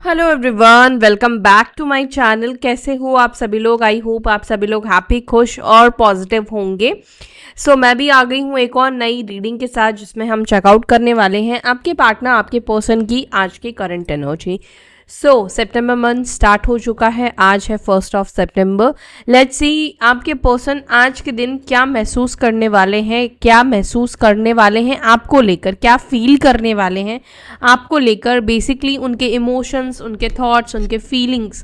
Hello everyone, welcome back to my channel. कैसे हो आप सभी लोग? आई होप आप सभी लोग हैप्पी, खुश और पॉजिटिव होंगे। मैं भी आ गई हूँ एक और नई रीडिंग के साथ, जिसमें हम चेकआउट करने वाले हैं आपके पार्टनर, आपके पर्सन की आज की करंट एनर्जी। सितंबर मंथ स्टार्ट हो चुका है, आज है 1 लेट्स सी आपके पर्सन आज के दिन क्या महसूस करने वाले हैं, क्या महसूस करने वाले हैं आपको लेकर, क्या फील करने वाले हैं आपको लेकर। बेसिकली उनके इमोशंस, उनके थॉट्स, उनके फीलिंग्स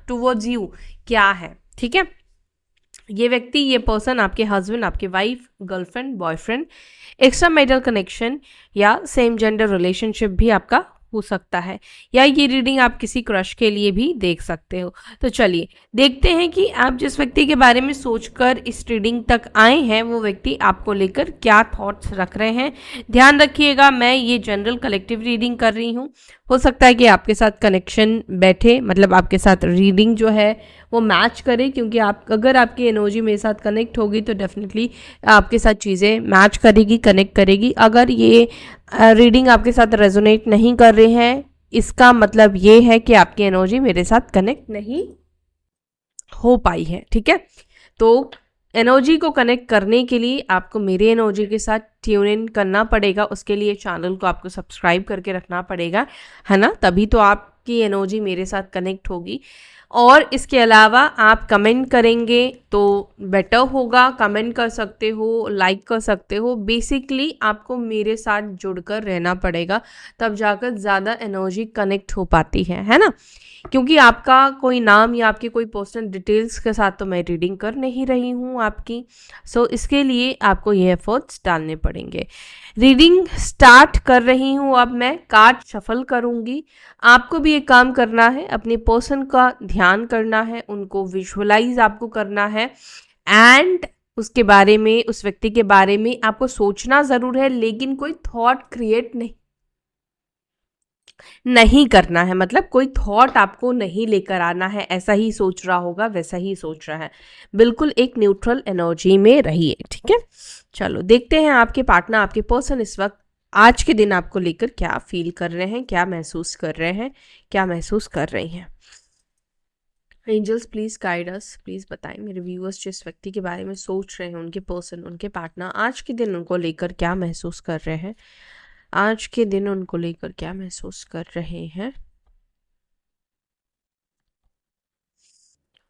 टुवर्ड्स यू क्या है। ठीक है, ये व्यक्ति, ये पर्सन आपके हस्बैंड, आपके wife, girlfriend, boyfriend, extra marital connection या सेम जेंडर रिलेशनशिप भी आपका हो सकता है, या ये रीडिंग आप किसी क्रश के लिए भी देख सकते हो। तो चलिए देखते हैं कि आप जिस व्यक्ति के बारे में सोचकर इस रीडिंग तक आए हैं, वो व्यक्ति आपको लेकर क्या थॉट्स रख रहे हैं। ध्यान रखिएगा, मैं ये जनरल कलेक्टिव रीडिंग कर रही हूँ। हो सकता है कि आपके साथ कनेक्शन बैठे, मतलब आपके साथ रीडिंग जो है वो मैच करे, क्योंकि आप अगर आपकी एनर्जी मेरे साथ कनेक्ट होगी तो डेफिनेटली आपके साथ चीज़ें मैच करेगी, कनेक्ट करेगी। अगर ये रीडिंग आपके साथ रेजोनेट नहीं कर रही है, इसका मतलब ये है कि आपकी एनर्जी मेरे साथ कनेक्ट नहीं हो पाई है। ठीक है, तो एनर्जी को कनेक्ट करने के लिए आपको मेरी एनर्जी के साथ ट्यून इन करना पड़ेगा। उसके लिए चैनल को आपको सब्सक्राइब करके रखना पड़ेगा, है ना, तभी तो आपकी एनर्जी मेरे साथ कनेक्ट होगी। और इसके अलावा आप कमेंट करेंगे तो बेटर होगा। कमेंट कर सकते हो, लाइक कर सकते हो। बेसिकली आपको मेरे साथ जुड़कर रहना पड़ेगा, तब जाकर ज़्यादा एनर्जी कनेक्ट हो पाती है ना, क्योंकि आपका कोई नाम या आपकी कोई पर्सनल डिटेल्स के साथ तो मैं रीडिंग कर नहीं रही हूँ आपकी। इसके लिए आपको ये एफर्ट्स डालने पड़ेंगे। रीडिंग स्टार्ट कर रही हूँ, अब मैं कार्ड शफल करूँगी। आपको भी एक काम करना है, अपने पर्सन का ध्यान करना है, उनको विजुअलाइज आपको करना है, एंड उसके बारे में, उस व्यक्ति के बारे में आपको सोचना ज़रूर है, लेकिन कोई थॉट क्रिएट नहीं करना है। मतलब कोई थॉट आपको नहीं लेकर आना है, ऐसा ही सोच रहा होगा वैसा ही सोच रहा है। बिल्कुल एक न्यूट्रल एनर्जी में रहिए। ठीक है, चलो देखते हैं आपके पार्टनर, आपके पर्सन इस वक्त आज के दिन आपको लेकर क्या फील कर रहे हैं, क्या महसूस कर रहे हैं, क्या महसूस कर रही हैं। Angels please guide us, please बताएं मेरे व्यूअर्स जिस व्यक्ति के बारे में सोच रहे हैं, उनके पर्सन, उनके पार्टनर आज के दिन उनको लेकर क्या महसूस कर रहे हैं, आज के दिन उनको लेकर क्या महसूस कर रहे हैं।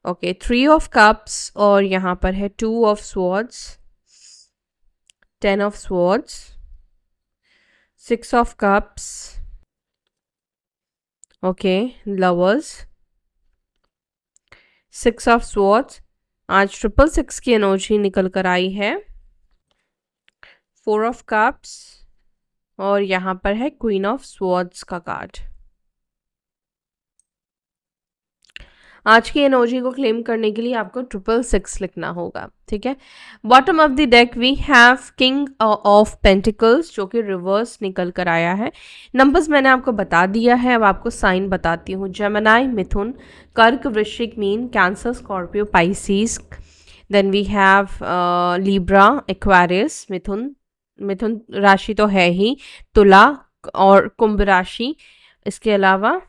ओके, 3 ऑफ कप्स और यहाँ पर है 2 of swords, 10 of swords, 6 of cups, okay, lovers, 6 of swords. आज 666 की एनर्जी निकल कर आई है, 4 ऑफ कप्स और यहाँ पर है क्वीन ऑफ स्वॉर्ड्स का कार्ड। आज की एनर्जी को क्लेम करने के लिए आपको 666 लिखना होगा। ठीक है, bottom of the deck we have king of pentacles, जो कि रिवर्स निकल कर आया है। नंबर्स मैंने आपको बता दिया है, अब आपको साइन बताती हूँ। जेमिनी, मिथुन, कर्क, वृश्चिक, मीन, Cancer, Scorpio, Pisces. Then we have Libra, Aquarius, मिथुन राशि तो है ही, तुला और कुंभ राशि। इसके अलावा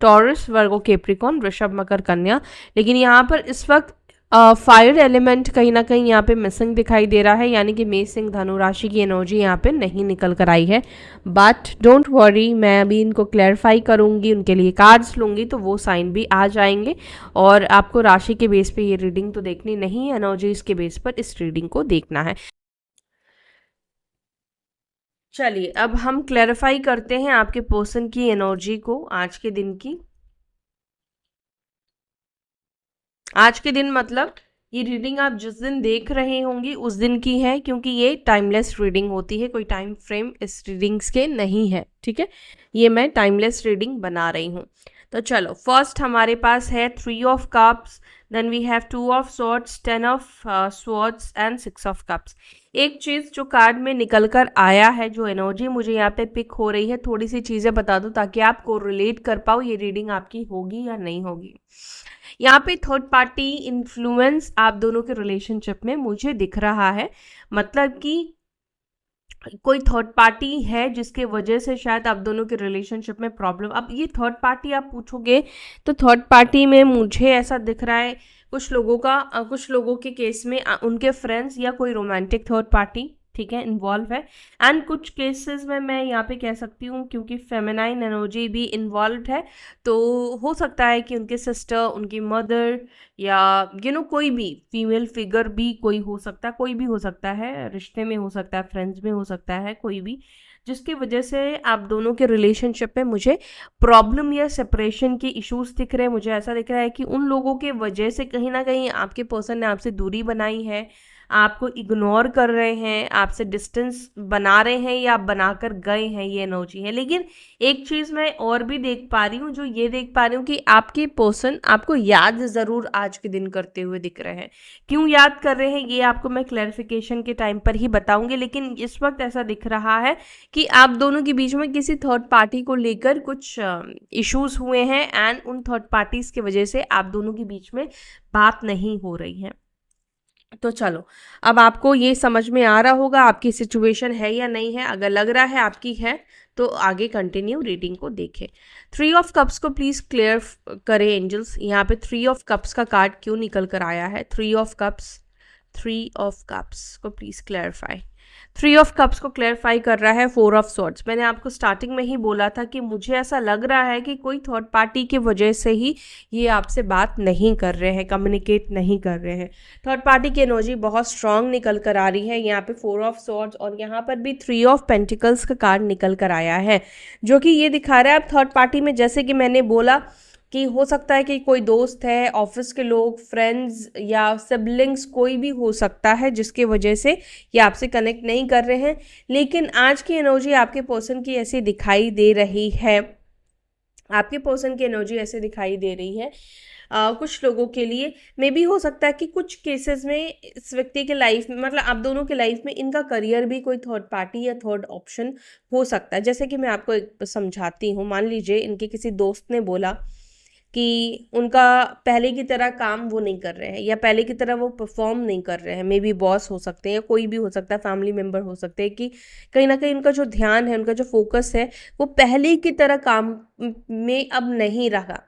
टॉरस, वर्गो, कैप्रिकॉर्न, वृषभ, मकर, कन्या। लेकिन यहाँ पर इस वक्त फायर एलिमेंट कहीं ना कहीं यहाँ पे मिसिंग दिखाई दे रहा है, यानी कि मेष, सिंह, धनु राशि की एनर्जी यहाँ पे नहीं निकल कर आई है। बट डोंट वरी, मैं अभी इनको क्लैरिफाई करूँगी, उनके लिए कार्ड्स लूँगी तो वो साइन भी आ जाएंगे। और आपको राशि के बेस पे ये रीडिंग तो देखनी नहीं है, एनर्जीज के बेस पर इस रीडिंग को देखना है। चलिए अब हम क्लैरिफाई करते हैं आपके पर्सन की एनर्जी को आज के दिन की। आज के दिन मतलब ये रीडिंग आप जिस दिन देख रहे होंगे उस दिन की है, क्योंकि ये टाइमलेस रीडिंग होती है, कोई टाइम फ्रेम इस रीडिंग्स के नहीं है। ठीक है, ये मैं टाइमलेस रीडिंग बना रही हूँ। तो चलो, फर्स्ट हमारे पास है 3 of cups, then we have 2 of swords, 10 of swords and 6 of cups. एक चीज़ जो कार्ड में निकल कर आया है, जो एनर्जी मुझे यहाँ पे पिक हो रही है, थोड़ी सी चीज़ें बता दूँ ताकि आप कोरिलेट कर पाओ ये रीडिंग आपकी होगी या नहीं होगी। यहाँ पे थर्ड पार्टी इन्फ्लुएंस आप दोनों के रिलेशनशिप में मुझे दिख रहा है, मतलब कि कोई थर्ड पार्टी है जिसके वजह से शायद आप दोनों के रिलेशनशिप में प्रॉब्लम। अब ये थर्ड पार्टी आप पूछोगे तो थर्ड पार्टी में मुझे ऐसा दिख रहा है कुछ लोगों के केस में उनके फ्रेंड्स या कोई रोमांटिक थर्ड पार्टी, ठीक है, इन्वॉल्व है। एंड कुछ केसेस में मैं यहाँ पे कह सकती हूँ क्योंकि फेमिनाइन एनर्जी भी इन्वॉल्व है, तो हो सकता है कि उनके सिस्टर, उनकी मदर, या कोई भी फीमेल फिगर भी कोई हो सकता है, कोई भी हो सकता है, रिश्ते में हो सकता है, फ्रेंड्स में हो सकता है, कोई भी, जिसकी वजह से आप दोनों के रिलेशनशिप में मुझे प्रॉब्लम या सेपरेशन के इश्यूज दिख रहे हैं। मुझे ऐसा दिख रहा है कि उन लोगों के वजह से कहीं ना कहीं आपके पर्सन ने आपसे दूरी बनाई है, आपको इग्नोर कर रहे हैं, आपसे डिस्टेंस बना रहे हैं या आप बनाकर गए हैं, ये एनर्जी है। लेकिन एक चीज़ मैं और भी देख पा रही हूँ, जो ये देख पा रही हूँ कि आपके पर्सन आपको याद ज़रूर आज के दिन करते हुए दिख रहे हैं। क्यों याद कर रहे हैं ये आपको मैं क्लैरिफिकेशन के टाइम पर ही बताऊंगी, लेकिन इस वक्त ऐसा दिख रहा है कि आप दोनों के बीच में किसी थर्ड पार्टी को लेकर कुछ इश्यूज हुए हैं एंड उन थर्ड पार्टीज की वजह से आप दोनों के बीच में बात नहीं हो रही है। तो चलो, अब आपको ये समझ में आ रहा होगा आपकी सिचुएशन है या नहीं है। अगर लग रहा है आपकी है तो आगे कंटिन्यू रीडिंग को देखें। 3 ऑफ कप्स को प्लीज क्लियर करें एंजल्स। यहाँ पे 3 ऑफ कप्स का कार्ड क्यों निकल कर आया है? 3 ऑफ कप्स को प्लीज क्लैरिफाई। 3 ऑफ कप्स को क्लैरिफाई कर रहा है 4 ऑफ सॉर्ड्स। मैंने आपको स्टार्टिंग में ही बोला था कि मुझे ऐसा लग रहा है कि कोई थर्ड पार्टी की वजह से ही ये आपसे बात नहीं कर रहे हैं, कम्युनिकेट नहीं कर रहे हैं। थर्ड पार्टी की एनर्जी बहुत स्ट्रांग निकल कर आ रही है। यहाँ पे 4 ऑफ सॉर्ड्स और यहाँ पर भी 3 ऑफ पेंटिकल्स का कार्ड निकल कर आया है, जो कि ये दिखा रहा है आप थर्ड पार्टी में, जैसे कि मैंने बोला कि हो सकता है कि कोई दोस्त है, ऑफिस के लोग, फ्रेंड्स या सिबलिंग्स, कोई भी हो सकता है जिसके वजह से ये आपसे कनेक्ट नहीं कर रहे हैं। लेकिन आज की एनर्जी आपके पर्सन की ऐसी दिखाई दे रही है, आपके पर्सन की एनर्जी ऐसे दिखाई दे रही है कुछ लोगों के लिए। मे भी हो सकता है कि कुछ केसेस में इस व्यक्ति के लाइफ में, मतलब आप दोनों के लाइफ में, इनका करियर भी कोई थर्ड पार्टी या थर्ड ऑप्शन हो सकता है। जैसे कि मैं आपको एक समझाती हूँ। मान लीजिए इनके किसी दोस्त ने बोला कि उनका पहले की तरह काम वो नहीं कर रहे हैं या पहले की तरह वो परफॉर्म नहीं कर रहे हैं। मे बी बॉस हो सकते हैं या कोई भी हो सकता है, फैमिली मेम्बर हो सकते हैं, कि कहीं ना कहीं उनका जो ध्यान है, उनका जो फोकस है, वो पहले की तरह काम में अब नहीं रहा।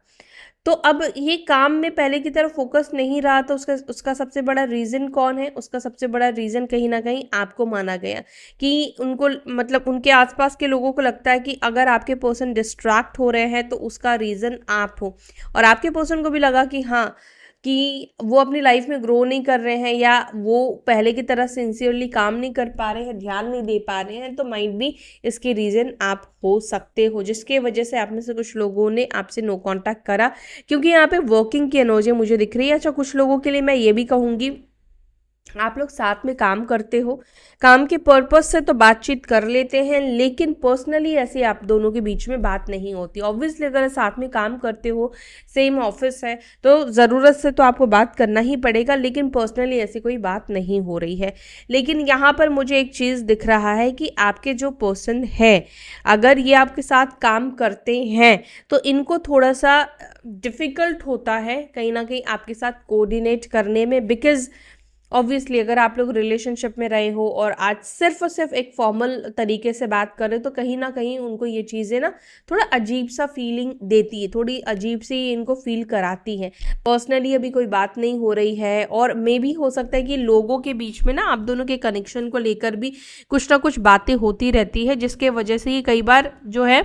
तो अब ये काम में पहले की तरह फोकस नहीं रहा, तो उसका सबसे बड़ा रीज़न कौन है? उसका सबसे बड़ा रीज़न कहीं ना कहीं आपको माना गया कि उनको, मतलब उनके आसपास के लोगों को लगता है कि अगर आपके पर्सन डिस्ट्रैक्ट हो रहे हैं तो उसका रीज़न आप हो। और आपके पर्सन को भी लगा कि हाँ, कि वो अपनी लाइफ में ग्रो नहीं कर रहे हैं या वो पहले की तरह सिंसियरली काम नहीं कर पा रहे हैं, ध्यान नहीं दे पा रहे हैं। तो माइट भी इसके रीज़न आप हो सकते हो, जिसके वजह से आप में से कुछ लोगों ने आपसे नो कांटेक्ट करा, क्योंकि यहाँ पे वर्किंग की एनर्जी मुझे दिख रही है। अच्छा, कुछ लोगों के लिए मैं ये भी कहूँगी, आप लोग साथ में काम करते हो, काम के पर्पज से तो बातचीत कर लेते हैं, लेकिन पर्सनली ऐसे आप दोनों के बीच में बात नहीं होती। ऑब्वियसली अगर साथ में काम करते हो, सेम ऑफिस है, तो ज़रूरत से तो आपको बात करना ही पड़ेगा, लेकिन पर्सनली ऐसी कोई बात नहीं हो रही है। लेकिन यहाँ पर मुझे एक चीज़ दिख रहा है कि आपके जो पर्सन है, अगर ये आपके साथ काम करते हैं तो इनको थोड़ा सा डिफ़िकल्ट होता है कहीं ना कहीं आपके साथ कोऑर्डिनेट करने में, बिकॉज़ ऑब्वियसली अगर आप लोग रिलेशनशिप में रहे हो और आज सिर्फ और सिर्फ एक फॉर्मल तरीके से बात करें, तो कहीं ना कहीं उनको ये चीज़ें ना थोड़ा अजीब सा फीलिंग देती है, थोड़ी अजीब सी इनको फील कराती है। पर्सनली अभी कोई बात नहीं हो रही है, और मे भी हो सकता है कि लोगों के बीच में ना आप दोनों के कनेक्शन को लेकर भी कुछ ना कुछ बातें होती रहती है, जिसके वजह से ये कई बार जो है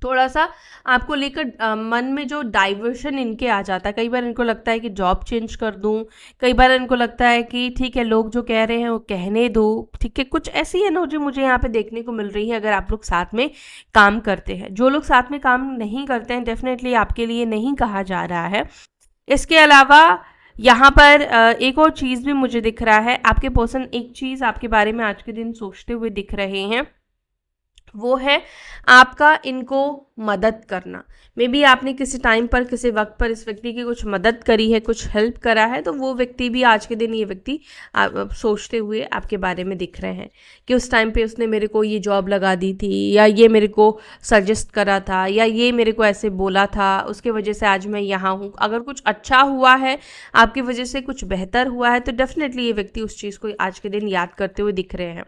थोड़ा सा आपको लेकर मन में जो डाइवर्शन इनके आ जाता है। कई बार इनको लगता है कि जॉब चेंज कर दूं, कई बार इनको लगता है कि ठीक है, लोग जो कह रहे हैं वो कहने दो, ठीक है। कुछ ऐसी एनर्जी मुझे यहाँ पे देखने को मिल रही है अगर आप लोग साथ में काम करते हैं। जो लोग साथ में काम नहीं करते हैं, डेफिनेटली आपके लिए नहीं कहा जा रहा है। इसके अलावा यहाँ पर एक और चीज़ भी मुझे दिख रहा है, आपके पर्सन एक चीज़ आपके बारे में आज के दिन सोचते हुए दिख रहे हैं, वो है आपका इनको मदद करना। मे बी आपने किसी टाइम पर, किसी वक्त पर इस व्यक्ति की कुछ मदद करी है, कुछ हेल्प करा है, तो वो व्यक्ति भी आज के दिन, ये व्यक्ति सोचते हुए आपके बारे में दिख रहे हैं कि उस टाइम पे उसने मेरे को ये जॉब लगा दी थी, या ये मेरे को सजेस्ट करा था, या ये मेरे को ऐसे बोला था, उसके वजह से आज मैं यहाँ हूँ। अगर कुछ अच्छा हुआ है आपकी वजह से, कुछ बेहतर हुआ है, तो डेफिनेटली ये व्यक्ति उस चीज़ को आज के दिन याद करते हुए दिख रहे हैं।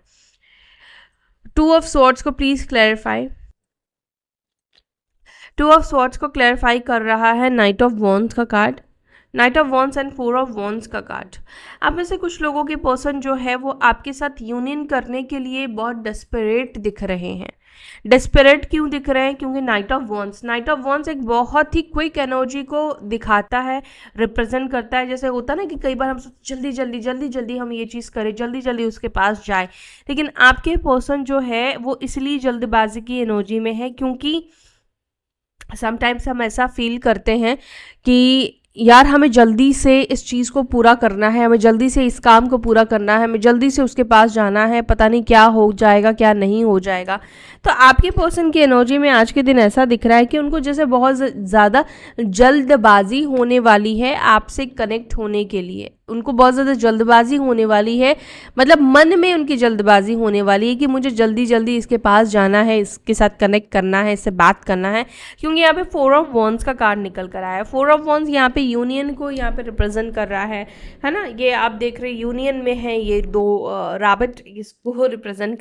टू ऑफ स्वॉर्ड्स को please clarify. Two of swords को क्लैरिफाई कर रहा है नाइट ऑफ वॉन्ड्स का card, night of wands and four of wands का कार्ड। आप में से कुछ लोगों के पर्सन जो है वो आपके साथ यूनियन करने के लिए बहुत डेस्परेट दिख रहे हैं। डेस्परेट क्यों दिख रहे हैं? क्योंकि night of wands, night of wands एक बहुत ही क्विक एनर्जी को दिखाता है, रिप्रेजेंट करता है। जैसे होता है ना कि कई बार हम जल्दी जल्दी जल्दी जल्दी हम ये चीज़ करें, जल्दी जल्दी उसके पास जाए, लेकिन आपके पर्सन जो है वो इसलिए जल्दबाजी की एनर्जी में है क्योंकि समटाइम्स हम ऐसा फील करते हैं कि यार हमें जल्दी से इस चीज़ को पूरा करना है, हमें जल्दी से इस काम को पूरा करना है, हमें जल्दी से उसके पास जाना है, पता नहीं क्या हो जाएगा क्या नहीं हो जाएगा। तो आपके पर्सन की एनर्जी में आज के दिन ऐसा दिख रहा है कि उनको जैसे बहुत ज़्यादा जल्दबाजी होने वाली है आपसे कनेक्ट होने के लिए, उनको बहुत ज़्यादा जल्दबाजी होने वाली है, मतलब मन में उनकी जल्दबाजी होने वाली है कि मुझे जल्दी जल्दी इसके पास जाना है, इसके साथ कनेक्ट करना है, इससे बात करना है। क्योंकि यहाँ पे फोर ऑफ वॉन्ड्स का कार्ड निकल कर आया है। फोर ऑफ वॉन्ड्स यहाँ पे यूनियन को यहाँ पे रिप्रेजेंट कर रहा है ना। ये आप देख रहे यूनियन में है, ये दो रैबिट इसको रिप्रेजेंट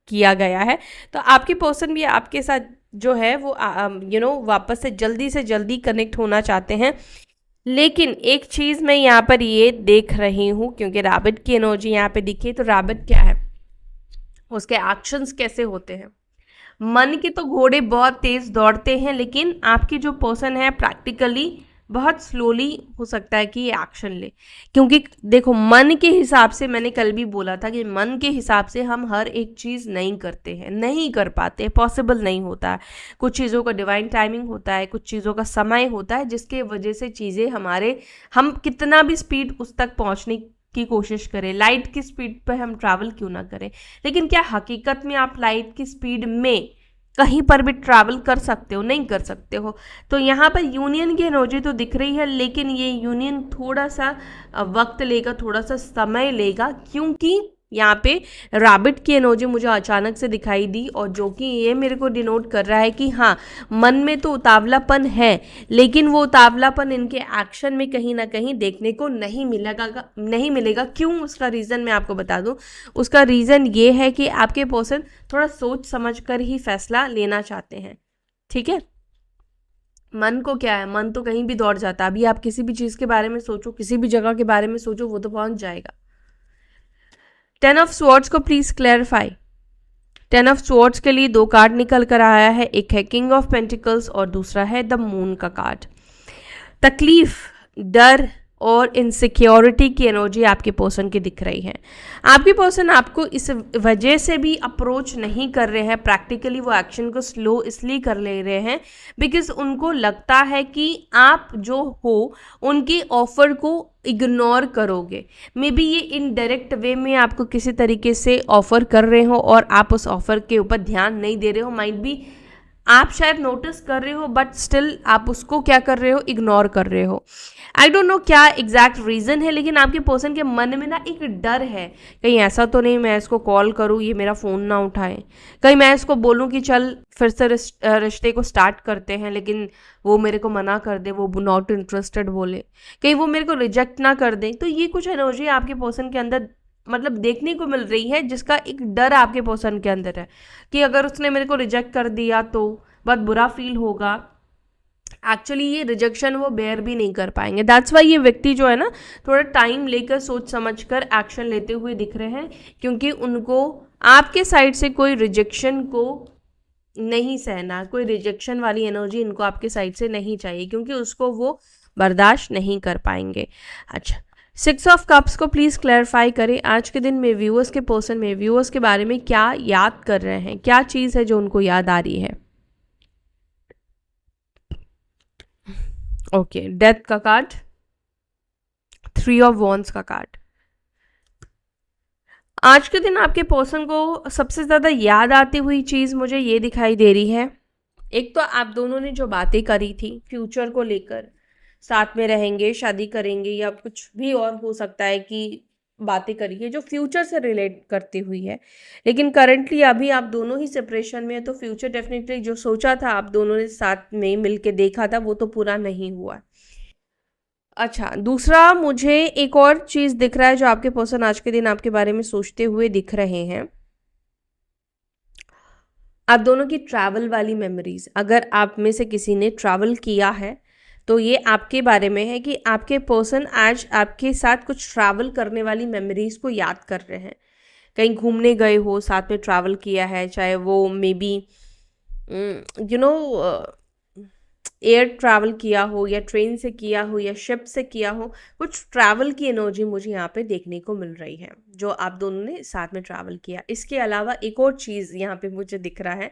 किया गया है। तो आपके पर्सन भी आपके साथ जो है वो वापस से जल्दी कनेक्ट होना चाहते हैं। लेकिन एक चीज़ मैं यहाँ पर ये देख रही हूँ, क्योंकि रैबिट की एनर्जी यहाँ पे दिखी, तो रैबिट क्या है, उसके एक्शंस कैसे होते हैं। मन के तो घोड़े बहुत तेज दौड़ते हैं, लेकिन आपकी जो पर्सन है प्रैक्टिकली बहुत स्लोली हो सकता है कि ये एक्शन ले। क्योंकि देखो मन के हिसाब से, मैंने कल भी बोला था कि मन के हिसाब से हम हर एक चीज़ नहीं करते हैं, नहीं कर पाते, पॉसिबल नहीं होता है। कुछ चीज़ों का डिवाइन टाइमिंग होता है, कुछ चीज़ों का समय होता है, जिसके वजह से चीज़ें हम कितना भी स्पीड उस तक पहुँचने की कोशिश करें, लाइट की स्पीड पर हम ट्रैवल क्यों ना करें, लेकिन क्या हकीकत में आप लाइट की स्पीड में कहीं पर भी ट्रैवल कर सकते हो? नहीं कर सकते हो। तो यहाँ पर यूनियन की एनर्जी तो दिख रही है, लेकिन ये यूनियन थोड़ा सा वक्त लेगा, थोड़ा सा समय लेगा, क्योंकि यहाँ पे रैबिट की एनर्जी मुझे अचानक से दिखाई दी, और जो कि ये मेरे को डिनोट कर रहा है कि हाँ, मन में तो उतावलापन है, लेकिन वो उतावलापन इनके एक्शन में कहीं ना कहीं देखने को नहीं मिलेगा। क्यों? उसका रीज़न मैं आपको बता दूं। उसका रीज़न ये है कि आपके पर्सन थोड़ा सोच समझ कर ही फैसला लेना चाहते हैं। ठीक है, मन को क्या है, मन तो कहीं भी दौड़ जाता है। अभी आप किसी भी चीज़ के बारे में सोचो, किसी भी जगह के बारे में सोचो, वो तो पहुंच जाएगा। टेन ऑफ स्वॉर्ड्स को please clarify. Ten of swords के लिए दो कार्ड निकल कर आया है, एक है किंग ऑफ पेंटिकल्स और दूसरा है द मून का कार्ड। तकलीफ, डर और इनसिक्योरिटी की एनर्जी आपके पर्सन की दिख रही है। आपके पर्सन आपको इस वजह से भी अप्रोच नहीं कर रहे हैं, प्रैक्टिकली वो एक्शन को स्लो इसलिए कर ले रहे हैं बिकॉज उनको लगता है कि आप जो हो उनके ऑफर को इग्नोर करोगे। मे बी ये इनडायरेक्ट वे में आपको किसी तरीके से ऑफर कर रहे हो और आप उस ऑफर के ऊपर ध्यान नहीं दे रहे हो। माइट बी आप शायद नोटिस कर रहे हो, बट स्टिल आप उसको क्या कर रहे हो, इग्नोर कर रहे हो। आई डोंट नो क्या एग्जैक्ट रीज़न है, लेकिन आपके पर्सन के मन में ना एक डर है, कहीं ऐसा तो नहीं मैं इसको कॉल करूँ ये मेरा फ़ोन ना उठाए, कहीं मैं इसको बोलूँ कि चल फिर से रिश्ते को स्टार्ट करते हैं, लेकिन वो मेरे को मना कर दे, वो नॉट इंटरेस्टेड बोले, कहीं वो मेरे को रिजेक्ट ना कर दे। तो ये कुछ एनर्जी आपके पर्सन के अंदर मतलब देखने को मिल रही है, जिसका एक डर आपके पर्सन के अंदर है कि अगर उसने मेरे को रिजेक्ट कर दिया तो बहुत बुरा फील होगा। एक्चुअली ये रिजेक्शन वो बेयर भी नहीं कर पाएंगे। दैट्स वाई ये व्यक्ति जो है ना थोड़ा टाइम लेकर सोच समझ कर एक्शन लेते हुए दिख रहे हैं, क्योंकि उनको आपके साइड से कोई रिजेक्शन को नहीं सहना, कोई रिजेक्शन वाली एनर्जी इनको आपके साइड से नहीं चाहिए, क्योंकि उसको वो बर्दाश्त नहीं कर पाएंगे। अच्छा, सिक्स ऑफ कप्स को प्लीज़ क्लैरिफाई करें। आज के दिन में व्यूअर्स के पर्सन में व्यूअर्स के बारे में क्या याद कर रहे हैं, क्या चीज़ है जो उनको याद आ रही है। ओके, डेथ का कार्ड, थ्री ऑफ वॉन्ड्स का कार्ड। आज के दिन आपके पर्सन को सबसे ज़्यादा याद आती हुई चीज़ मुझे ये दिखाई दे रही है, एक तो आप दोनों ने जो बातें करी थी फ्यूचर को लेकर, साथ में रहेंगे, शादी करेंगे, या कुछ भी और हो सकता है कि बातें करिए जो फ्यूचर से रिलेट करती हुई है, लेकिन करंटली अभी आप दोनों ही सेपरेशन में है, तो फ्यूचर डेफिनेटली जो सोचा था आप दोनों ने साथ में मिलके देखा था वो तो पूरा नहीं हुआ। अच्छा, दूसरा मुझे एक और चीज़ दिख रहा है जो आपके पर्सन आज के दिन आपके बारे में सोचते हुए दिख रहे हैं। आप दोनों की ट्रैवल वाली मेमोरीज, अगर आप में से किसी ने ट्रैवल किया है तो ये आपके बारे में है कि आपके पर्सन आज आपके साथ कुछ ट्रैवल करने वाली मेमोरीज को याद कर रहे हैं। कहीं घूमने गए हो, साथ में ट्रैवल किया है, चाहे वो may be you know air travel किया हो या ट्रेन से किया हो या शिप से किया हो, कुछ ट्रैवल की एनर्जी मुझे यहाँ पे देखने को मिल रही है जो आप दोनों ने साथ में ट्रैवल किया। इसके अलावा एक और चीज़ यहाँ पे मुझे दिख रहा है,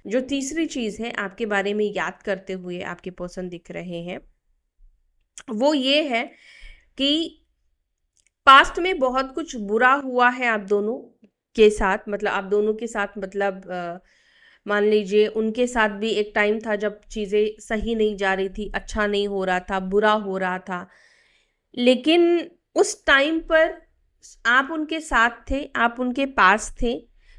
जो तीसरी चीज़ है आपके बारे में याद करते हुए आपके पर्सन दिख रहे हैं, वो ये है कि पास्ट में बहुत कुछ बुरा हुआ है आप दोनों के साथ, मतलब आप दोनों के साथ, मतलब मान लीजिए उनके साथ भी एक टाइम था जब चीज़ें सही नहीं जा रही थी, अच्छा नहीं हो रहा था, बुरा हो रहा था, लेकिन उस टाइम पर आप उनके साथ थे, आप उनके पास थे,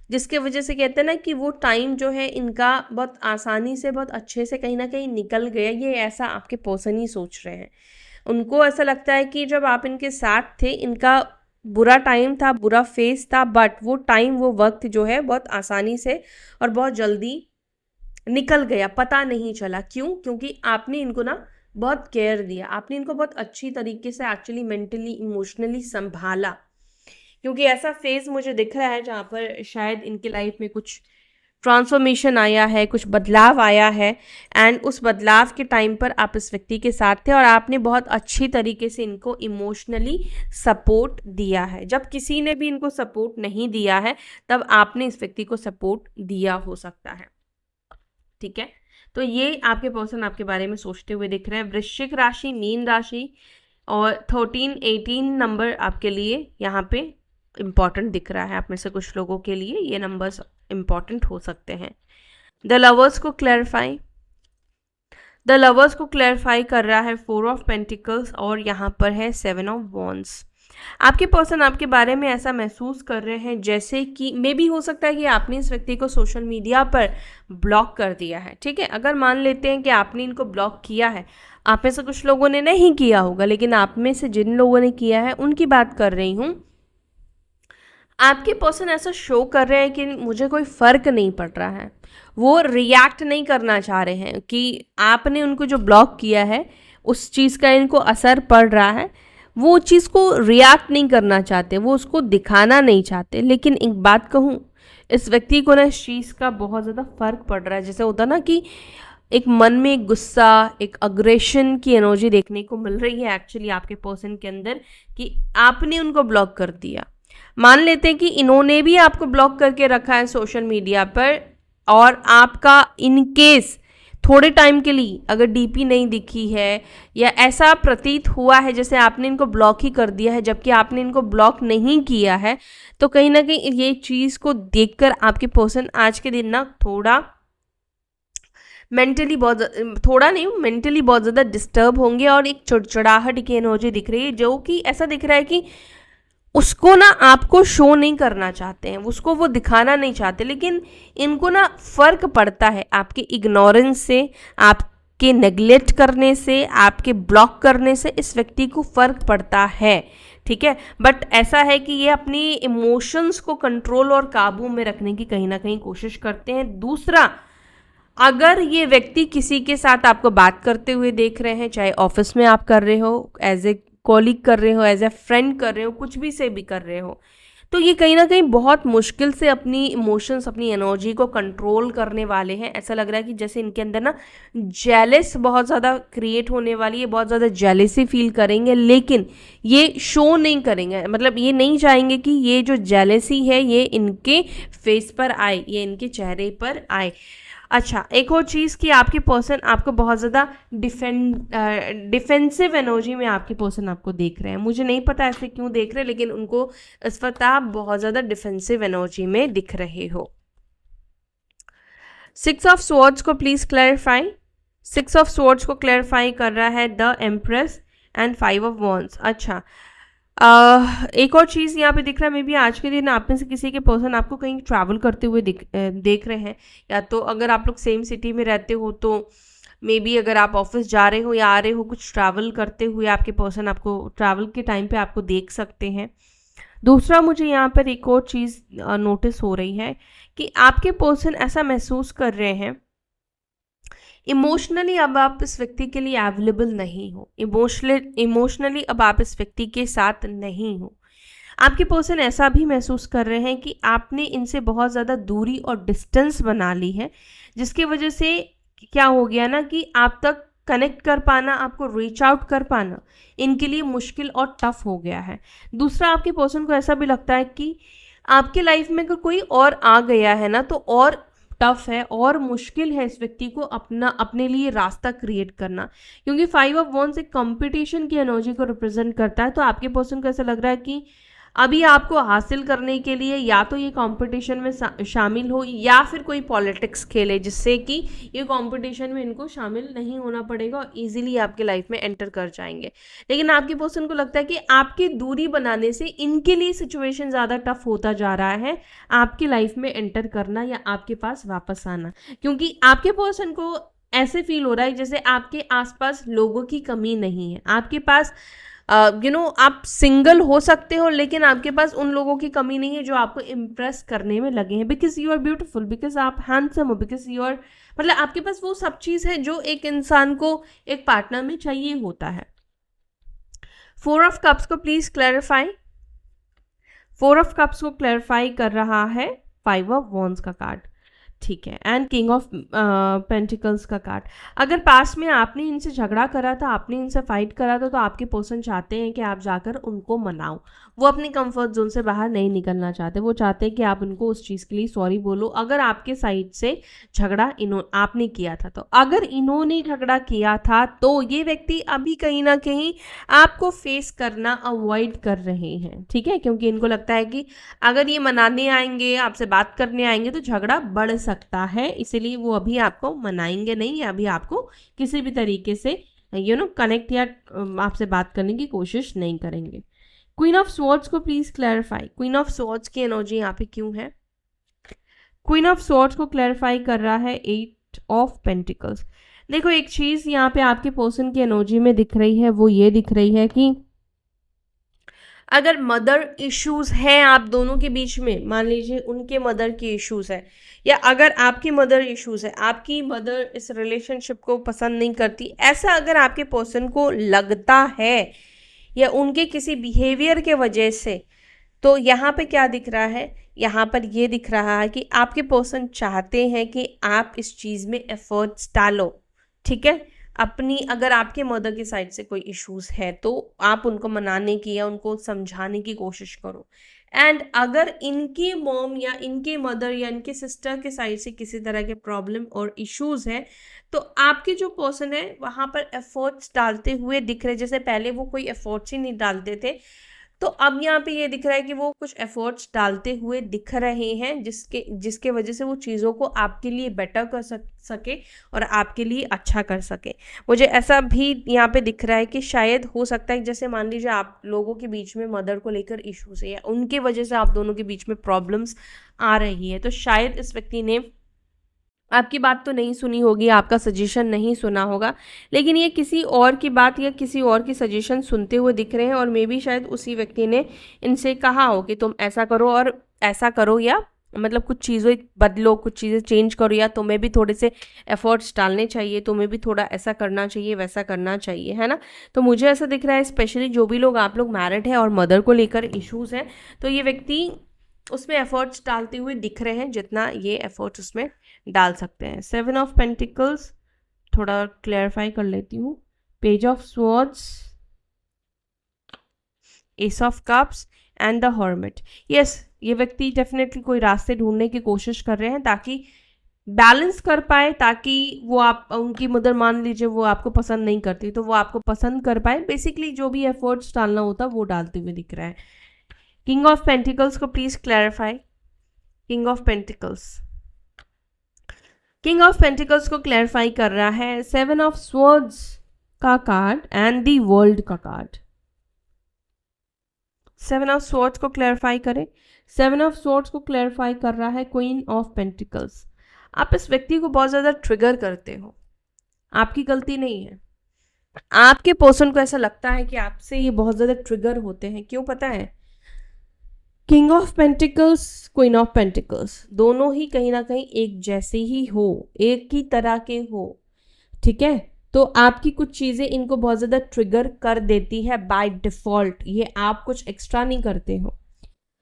जिसके वजह से कहते हैं ना कि वो टाइम जो है इनका बहुत आसानी से, बहुत अच्छे से कहीं ना कहीं निकल गया। ये ऐसा आपके पर्सन ही सोच रहे हैं। उनको ऐसा लगता है कि जब आप इनके साथ थे, इनका बुरा टाइम था, बुरा फेज था, बट वो टाइम, वो वक्त जो है बहुत आसानी से और बहुत जल्दी निकल गया, पता नहीं चला। क्यों? क्योंकि आपने इनको ना बहुत केयर दिया, आपने इनको बहुत अच्छी तरीके से एक्चुअली मेंटली, इमोशनली संभाला। क्योंकि ऐसा फेज मुझे दिख रहा है जहाँ पर शायद इनके लाइफ में कुछ ट्रांसफॉर्मेशन आया है, कुछ बदलाव आया है, एंड उस बदलाव के टाइम पर आप इस व्यक्ति के साथ थे और आपने बहुत अच्छी तरीके से इनको इमोशनली सपोर्ट दिया है। जब किसी ने भी इनको सपोर्ट नहीं दिया है तब आपने इस व्यक्ति को सपोर्ट दिया हो सकता है। ठीक है, तो ये आपके पर्सन आपके बारे में सोचते हुए दिख रहे हैं। वृश्चिक राशि, मीन राशि और 13, 18 नंबर आपके लिए यहाँ पे इम्पॉर्टेंट दिख रहा है। आप में से कुछ लोगों के लिए ये नंबर्स इम्पॉर्टेंट हो सकते हैं। द लवर्स को क्लैरिफाई कर रहा है 4 ऑफ पेंटिकल्स और यहाँ पर है 7 ऑफ वॉन्ड्स। आपके पर्सन आपके बारे में ऐसा महसूस कर रहे हैं जैसे कि मे भी हो सकता है कि आपने इस व्यक्ति को सोशल मीडिया पर ब्लॉक कर दिया है। ठीक है, अगर मान लेते हैं कि आपने इनको ब्लॉक किया है, आप में से कुछ लोगों ने नहीं किया होगा, लेकिन आप में से जिन लोगों ने किया है उनकी बात कर रही हूँ। आपके पर्सन ऐसा शो कर रहे हैं कि मुझे कोई फ़र्क नहीं पड़ रहा है, वो रिएक्ट नहीं करना चाह रहे हैं कि आपने उनको जो ब्लॉक किया है उस चीज़ का इनको असर पड़ रहा है, वो चीज़ को रिएक्ट नहीं करना चाहते, वो उसको दिखाना नहीं चाहते। लेकिन एक बात कहूँ, इस व्यक्ति को ना इस चीज़ का बहुत ज़्यादा फ़र्क पड़ रहा है। जैसे होता ना कि एक मन में एक गुस्सा, एक अग्रेशन की एनर्जी देखने को मिल रही है एक्चुअली आपके पर्सन के अंदर, कि आपने उनको ब्लॉक कर दिया। मान लेते हैं कि इन्होंने भी आपको ब्लॉक करके रखा है सोशल मीडिया पर, और आपका इन केस थोड़े टाइम के लिए अगर डीपी नहीं दिखी है या ऐसा प्रतीत हुआ है जैसे आपने इनको ब्लॉक ही कर दिया है जबकि आपने इनको ब्लॉक नहीं किया है, तो कहीं ना कहीं ये चीज़ को देखकर आपके पर्सन आज के दिन ना थोड़ा मेंटली बहुत ज़्यादा डिस्टर्ब होंगे और एक चिड़चिड़ाहट की एनर्जी दिख रही है, जो कि ऐसा दिख रहा है कि उसको ना आपको शो नहीं करना चाहते हैं, उसको वो दिखाना नहीं चाहते, लेकिन इनको ना फ़र्क पड़ता है आपके इग्नोरेंस से, आपके नेग्लेक्ट करने से, आपके ब्लॉक करने से इस व्यक्ति को फ़र्क पड़ता है। ठीक है, बट ऐसा है कि ये अपनी इमोशंस को कंट्रोल और काबू में रखने की कहीं ना कहीं कोशिश करते हैं। दूसरा, अगर ये व्यक्ति किसी के साथ आपको बात करते हुए देख रहे हैं, चाहे ऑफिस में आप कर रहे हो, एज ए कॉलीग कर रहे हो, एज ए फ्रेंड कर रहे हो, कुछ भी से भी कर रहे हो, तो ये कहीं ना कहीं बहुत मुश्किल से अपनी इमोशंस, अपनी एनर्जी को कंट्रोल करने वाले हैं। ऐसा लग रहा है कि जैसे इनके अंदर ना जेलस बहुत ज़्यादा क्रिएट होने वाली है, बहुत ज़्यादा जेलसी फील करेंगे, लेकिन ये शो नहीं करेंगे, मतलब ये नहीं चाहेंगे कि ये जो जेलसी है ये इनके फेस पर आए, ये इनके चेहरे पर आए। अच्छा, एक और चीज़ कि आपके पर्सन आपको बहुत ज़्यादा डिफेंसिव एनर्जी में आपके पर्सन आपको देख रहे हैं। मुझे नहीं पता ऐसे क्यों देख रहे हैं, लेकिन उनको इस वक्त आप बहुत ज़्यादा डिफेंसिव एनर्जी में दिख रहे हो। 6 ऑफ स्वॉर्ड्स को प्लीज़ क्लैरिफाई। 6 ऑफ स्वॉर्ड्स को क्लैरिफाई कर रहा है the empress and 5 of wands. अच्छा, एक और चीज़ यहाँ पे दिख रहा है, मे बी आज के दिन आप में से किसी के पर्सन आपको कहीं ट्रैवल करते हुए देख रहे हैं, या तो अगर आप लोग सेम सिटी में रहते हो तो मे बी अगर आप ऑफिस जा रहे हो या आ रहे हो, कुछ ट्रैवल करते हुए आपके पर्सन आपको ट्रैवल के टाइम पे आपको देख सकते हैं। दूसरा मुझे यहाँ पर एक और चीज़ नोटिस हो रही है कि आपके पर्सन ऐसा महसूस कर रहे हैं इमोशनली अब आप इस व्यक्ति के लिए अवेलेबल नहीं हो, इमोशनली अब आप इस व्यक्ति के साथ नहीं हो। आपके पर्सन ऐसा भी महसूस कर रहे हैं कि आपने इनसे बहुत ज़्यादा दूरी और डिस्टेंस बना ली है, जिसकी वजह से क्या हो गया ना कि आप तक कनेक्ट कर पाना, आपको रीच आउट कर पाना इनके लिए मुश्किल और टफ हो गया है। दूसरा, आपके पर्सन को ऐसा भी लगता है कि आपके लाइफ में अगर कोई और आ गया है ना तो और टफ है और मुश्किल है इस व्यक्ति को अपने लिए रास्ता क्रिएट करना, क्योंकि 5 ऑफ वॉन्ड्स एक कंपटीशन की एनर्जी को रिप्रेजेंट करता है। तो आपके पर्सन को ऐसा लग रहा है कि अभी आपको हासिल करने के लिए या तो ये कंपटीशन में शामिल हो या फिर कोई पॉलिटिक्स खेले, जिससे कि ये कंपटीशन में इनको शामिल नहीं होना पड़ेगा और इजीली आपके लाइफ में एंटर कर जाएंगे। लेकिन आपके पर्सन को लगता है कि आपकी दूरी बनाने से इनके लिए सिचुएशन ज़्यादा टफ होता जा रहा है आपकी लाइफ में एंटर करना या आपके पास वापस आना, क्योंकि आपके पर्सन को ऐसे फील हो रहा है जैसे आपके आसपास लोगों की कमी नहीं है। आपके पास आप सिंगल हो सकते हो लेकिन आपके पास उन लोगों की कमी नहीं है जो आपको इम्प्रेस करने में लगे हैं, because you are beautiful, because आप हैंडसम हो, बिकॉज यू आर, मतलब आपके पास वो सब चीज़ है जो एक इंसान को एक पार्टनर में चाहिए होता है। 4 ऑफ कप्स को प्लीज क्लैरिफाई। 4 ऑफ कप्स को क्लैरिफाई कर रहा है 5 ऑफ वॉन्ड्स का कार्ड, ठीक है, एंड किंग ऑफ पेंटिकल्स का कार्ड। अगर पास में आपने इनसे झगड़ा करा था, आपने इनसे फाइट करा था, तो आपके पर्सन चाहते हैं कि आप जाकर उनको मनाओ। वो अपनी कंफर्ट जोन से बाहर नहीं निकलना चाहते, वो चाहते हैं कि आप उनको उस चीज़ के लिए सॉरी बोलो अगर आपके साइड से झगड़ा आपने किया था। तो अगर इन्होंने झगड़ा किया था तो ये व्यक्ति अभी कहीं ना कहीं आपको फेस करना अवॉइड कर रहे हैं, ठीक है, क्योंकि इनको लगता है कि अगर ये मनाने आएंगे, आपसे बात करने आएंगे तो झगड़ा बढ़ सकता है, इसीलिए वो अभी आपको मनाएंगे नहीं या अभी आपको किसी भी तरीके से कनेक्ट या आपसे बात करने की कोशिश नहीं करेंगे। क्वीन ऑफ स्वॉर्ड्स को please clarify. Queen of swords की एनर्जी यहाँ पे क्यों है? क्वीन ऑफ स्वॉर्ड्स को क्लैरिफाई कर रहा है 8 ऑफ पेंटिकल्स। देखो, एक चीज यहाँ पे आपके पर्सन की एनर्जी में दिख रही है, वो ये दिख रही है कि अगर मदर इश्यूज हैं आप दोनों के बीच में, मान लीजिए उनके मदर की इश्यूज है या अगर आपकी मदर इश्यूज है, आपकी मदर इस रिलेशनशिप को पसंद नहीं करती, ऐसा अगर आपके पर्सन को लगता है या उनके किसी बिहेवियर के वजह से, तो यहाँ पे क्या दिख रहा है? यहाँ पर ये दिख रहा है कि आपके पर्सन चाहते हैं कि आप इस चीज़ में एफर्ट्स डालो, ठीक है। अपनी, अगर आपके मदर की साइड से कोई इश्यूज है तो आप उनको मनाने की या उनको समझाने की कोशिश करो। एंड अगर इनकी मॉम या इनके मदर या इनके सिस्टर के साइड से किसी तरह के प्रॉब्लम और इश्यूज है तो आपके जो पर्सन है वहाँ पर एफर्ट्स डालते हुए दिख रहे, जैसे पहले वो कोई एफर्ट्स ही नहीं डालते थे, तो अब यहाँ पे ये दिख रहा है कि वो कुछ एफर्ट्स डालते हुए दिख रहे हैं जिसके वजह से वो चीज़ों को आपके लिए बेटर कर सके और आपके लिए अच्छा कर सके। मुझे ऐसा भी यहाँ पे दिख रहा है कि शायद हो सकता है, जैसे मान लीजिए आप लोगों के बीच में मदर को लेकर इश्यूज है या उनके वजह से आप दोनों के बीच में प्रॉब्लम्स आ रही है, तो शायद इस व्यक्ति ने आपकी बात तो नहीं सुनी होगी, आपका सजेशन नहीं सुना होगा, लेकिन ये किसी और की बात या किसी और की सजेशन सुनते हुए दिख रहे हैं और मे बी शायद उसी व्यक्ति ने इनसे कहा हो कि तुम ऐसा करो और ऐसा करो, या मतलब कुछ चीज़ें बदलो, कुछ चीज़ें चेंज करो, या तुम्हें भी थोड़े से एफर्ट्स डालने चाहिए, तुम्हें भी थोड़ा ऐसा करना चाहिए, वैसा करना चाहिए, है ना। तो मुझे ऐसा दिख रहा है, स्पेशली जो भी लोग आप लोग मैरिड हैं और मदर को लेकर इश्यूज़ हैं, तो ये व्यक्ति उसमें एफर्ट्स डालते हुए दिख रहे हैं जितना ये एफर्ट्स उसमें डाल सकते हैं। 7 ऑफ पेंटिकल्स थोड़ा क्लैरिफाई कर लेती हूँ। Page of swords, S of cups and the hermit. Yes, ये व्यक्ति डेफिनेटली कोई रास्ते ढूंढने की कोशिश कर रहे हैं ताकि बैलेंस कर पाए, ताकि वो आप, उनकी मदर मान लीजिए वो आपको पसंद नहीं करती तो वो आपको पसंद कर पाए। बेसिकली जो भी एफर्ट्स डालना होता वो डालते हुए दिख रहा है। किंग ऑफ पेंटिकल्स को please clarify. King of pentacles, king of pentacles को क्लैरिफाई कर रहा है 7 ऑफ स्वॉर्ड्स का कार्ड एंड दी वर्ल्ड का कार्ड। 7 ऑफ स्वॉर्ड्स को क्लैरिफाई करें। 7 ऑफ स्वॉर्ड्स को क्लैरिफाई कर रहा है क्वीन ऑफ पेंटिकल्स। आप इस व्यक्ति को बहुत ज़्यादा ट्रिगर करते हो, आपकी गलती नहीं है, आपके पर्सन को ऐसा लगता है कि आपसे ये बहुत ज़्यादा ट्रिगर होते हैं। क्यों पता है? King of pentacles, queen of pentacles, दोनों ही कहीं ना कहीं एक जैसे ही हो, एक ही तरह के हो, ठीक है। तो आपकी कुछ चीजें इनको बहुत ज्यादा ट्रिगर कर देती है बाय डिफॉल्ट, ये आप कुछ एक्स्ट्रा नहीं करते हो।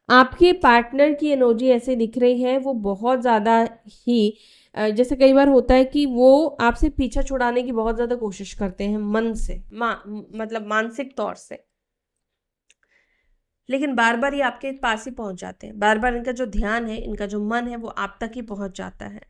आपके पार्टनर की एनर्जी ऐसे दिख रही है, वो बहुत ज़्यादा ही जैसे कई बार होता है कि वो आपसे पीछा छुड़ाने की बहुत ज़्यादा कोशिश करते हैं मन से, मतलब मानसिक तौर से, लेकिन बार बार ये आपके पास ही पहुंच जाते हैं, बार बार इनका जो ध्यान है, इनका जो मन है, वो आप तक ही पहुंच जाता है।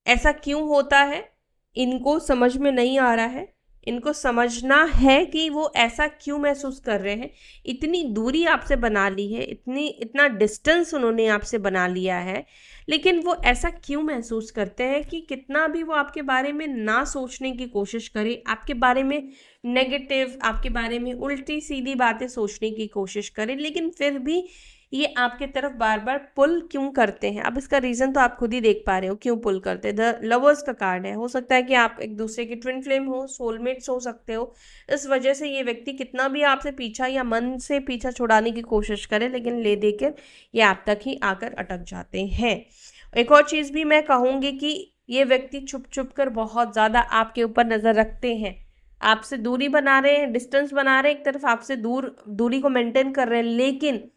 ऐसा क्यों होता है इनको समझ में नहीं आ रहा है। इनको समझना है कि वो ऐसा क्यों महसूस कर रहे हैं। इतनी दूरी आपसे बना ली है, इतना डिस्टेंस उन्होंने आपसे बना लिया है, लेकिन वो ऐसा क्यों महसूस करते हैं कि कितना भी वो आपके बारे में ना सोचने की कोशिश करे, आपके बारे में नेगेटिव, आपके बारे में उल्टी सीधी बातें सोचने की कोशिश करे, लेकिन फिर भी ये आपके तरफ बार बार पुल क्यों करते हैं। अब इसका रीजन तो आप खुद ही देख पा रहे हो क्यों पुल करते हैं। द लवर्स का कार्ड है, हो सकता है कि आप एक दूसरे की ट्विन फ्लेम हो, सोलमेट्स हो सकते हो। इस वजह से ये व्यक्ति कितना भी आपसे पीछा या मन से पीछा छुड़ाने की कोशिश करे, लेकिन ले देकर ये आप तक ही आकर अटक जाते हैं। एक और चीज भी मैं कहूंगी कि ये व्यक्ति छुप छुप कर बहुत ज्यादा आपके ऊपर नजर रखते हैं, आपसे दूरी बना रहे हैं, डिस्टेंस बना रहे हैं, एक तरफ आपसे दूरी को मेंटेन कर रहे हैं, लेकिन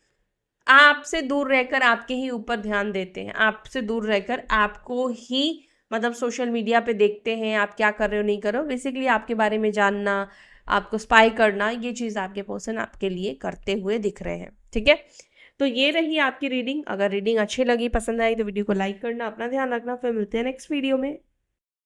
आपसे दूर रहकर आपके ही ऊपर ध्यान देते हैं, आपसे दूर रहकर आपको ही मतलब सोशल मीडिया पे देखते हैं आप क्या कर रहे हो नहीं कर रहे हो, बेसिकली आपके बारे में जानना, आपको स्पाई करना, ये चीज़ आपके पर्सन आपके लिए करते हुए दिख रहे हैं, ठीक है। तो ये रही आपकी रीडिंग। अगर रीडिंग अच्छी लगी, पसंद आई तो वीडियो को लाइक करना, अपना ध्यान रखना, फिर मिलते हैं नेक्स्ट वीडियो में।